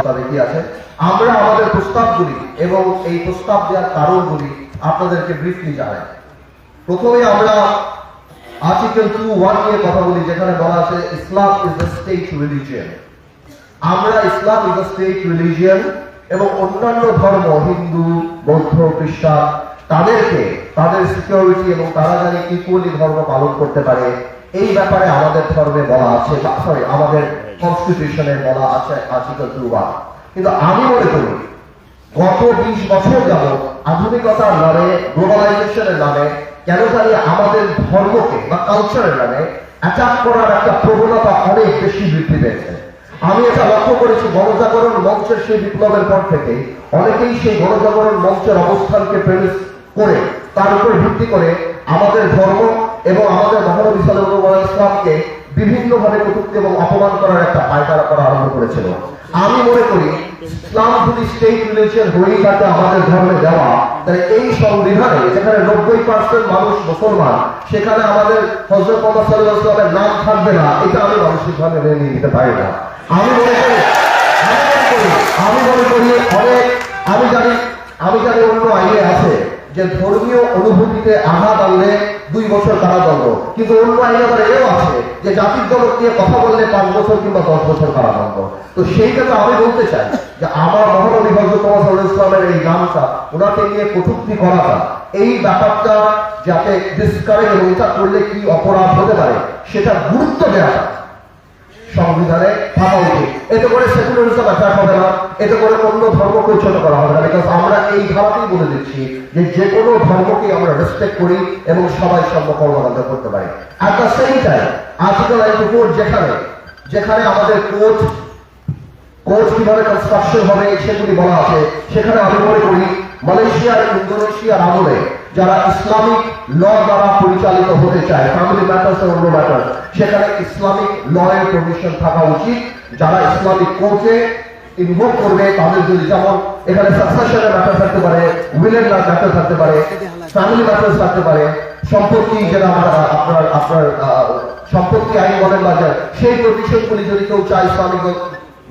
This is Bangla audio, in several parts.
প্রস্তাবে কি আছে। আমরা আমাদের প্রস্তাবগুলি এবং এই প্রস্তাব দেওয়ার কারণগুলি আপনাদেরকে ব্রিফলি জানাই। প্রথমে আমরা আর্টিকেল 2(1) নিয়ে কথা বলি, যেখানে বলা আছে ইসলাম ইজ দ্য স্টেট রিলিজিয়ন। আমরা ইসলাম ইজ দ্য স্টেট রিলিজিয়ন এবং অন্যান্য ধর্ম, হিন্দু, বৌদ্ধ, খ্রিস্টান, তাদেরকে তাদের সিকিউরিটি এবং তারা জানি ইকুয়ালি ধর্ম পালন করতে পারে, এই ব্যাপারে আমাদের ধর্মে বলা আছে, আমাদের কনস্টিটিউশনে বলা আছে আর্টিকেল 2(1). কিন্তু আমি মনে করি গত 20 বছর যাবৎ আধুনিকতার নামে, গ্লোবালাইজেশনের নামে কেন জানি আমাদের ধর্মকে বা কালচারের নামে অ্যাটাক করার একটা প্রবণতা অনেক বেশি বৃদ্ধি পেয়েছে। আমি এটা লক্ষ্য করেছি গণজাগরণ মঞ্চের সেই বিপ্লবের পর থেকে অনেকেই সেই গণজাগরণ মঞ্চের অবস্থানকে প্রেমিস করে তার উপর ভিত্তি করে আমাদের ধর্ম এবং আমাদের মহানবী সাল্লাল্লাহু আলাইহি ওয়াসাল্লামকে বিভিন্নভাবে কটূক্তি এবং অপমান করার একটা পায়তারা করা আরম্ভ করেছিল। আমি মনে করি ইসলাম যদি স্টেট রিলিজিয়ন হয়েই থাকে আমাদের ধর্মে দেওয়া, তাহলে এই সংবিধানে যেখানে 90% মানুষ মুসলমান, সেখানে আমাদের হযরত মুহাম্মদ সাল্লাল্লাহু আলাইহি ওয়াসাল্লামের নাম থাকবে না, এটা আমি মানসিকভাবে মেনে নিতে পারি না। আমি জানি অন্য আইনে আছে যে ধর্মীয় অনুভূতিতে আঘাত আনলে 2 বছর কারাদণ্ড, কিন্তু অন্য আইনে আবার এও আছে যে জাতির দলক নিয়ে কথা বললে 5 বছর কিংবা 10 বছর কারাদণ্ড। তো সেইটা তো আমি বলতে চাই যে আমার মহানবী হযরত মুহাম্মদ সাল্লাল্লাহু আলাইহি ওয়াসাল্লামের এই নামটা, ওনাকে নিয়ে কটূক্তি করাটা, এই ব্যাপারটা যাতে ডিসকারেজ এবং এটা করলে কি অপরাধ হতে পারে সেটা গুরুত্ব দেওয়াটা সংবিধানে থাকা উচিত। এতে করে সেকুলারিজম অ্যাটাক হবে না, এতে করে অন্য ধর্মকে ছোট করা হবে না। বিকজ আমরা এই ধারাতেই বলে দিচ্ছি যে কোনো ধর্মকে আমরা রেসপেক্ট করি এবং সবাই সঙ্গে কর্মকাণ্ড করতে পারি। At the same time article 94 যেখানে আমাদের কোর্ট কিভাবে কনস্ট্রাকশন হবে সেগুলি বলা আছে, সেখানে আমি মনে করি মালয়েশিয়ার, ইন্দোনেশিয়ার আমলে যারা ইসলামিক ল দ্বারা পরিচালিত হতে চায়, ফ্যামিলি ম্যাটার্স এবং অন্য ম্যাটার্স, সেখানে ইসলামিক ল এর প্রভিশন থাকা উচিত। যারা ইসলামিক কোর্টে ইনভোক করবে তাদের যদি, যেমন এখানে সাকসেশনের ম্যাটার থাকতে পারে, উইলের ম্যাটার থাকতে পারে, ফ্যামিলি ম্যাটার্স থাকতে পারে, সম্পত্তি যেটা আপনার সম্পত্তি আইন বলেন বা সেই প্রভিশনগুলি যদি কেউ চায় ইসলামিক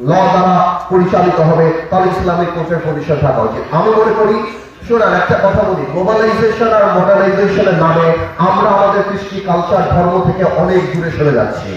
ল দ্বারা পরিচালিত হবে, তাহলে ইসলামিক কোর্টের প্রভিশন থাকা উচিত। আমি মনে করি, শোনান একটা কথা বলি, গ্লোবালাইজেশন আর মডার্নাইজেশনের নামে আমরা আমাদের কৃষ্টি, কালচার, ধর্ম থেকে অনেক দূরে সরে যাচ্ছি।